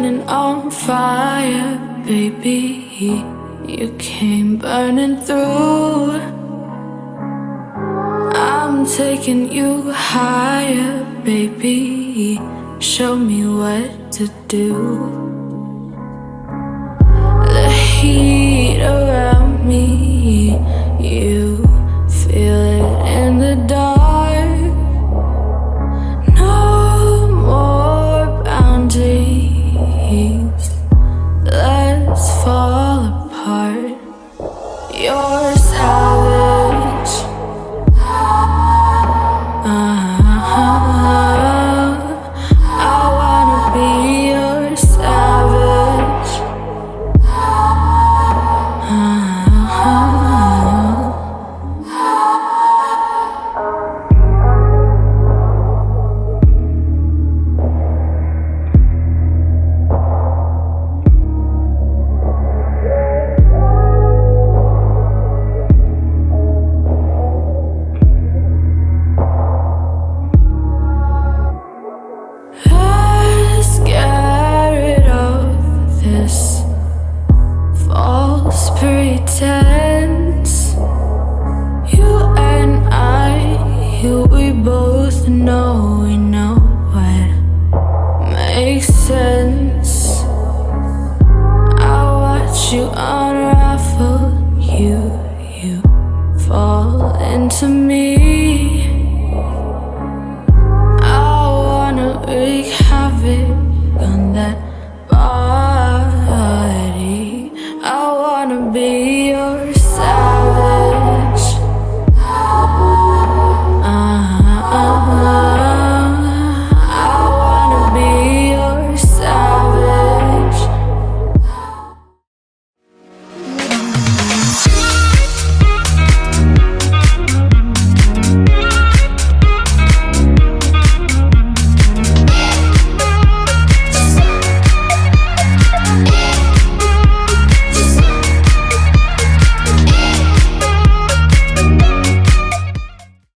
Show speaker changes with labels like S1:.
S1: burning on fire, baby. You came burning through. I'm taking you higher, baby. Show me what to do. The heat around me, you feel it in the dark. No more boundaries, let's fall apart. You're savage, I wanna be your savage. Let's get rid of this false pretense. You and I, we both know what makes sense. I watch you unravel, you fall into me. Wreak havoc on that body. I wanna be your side.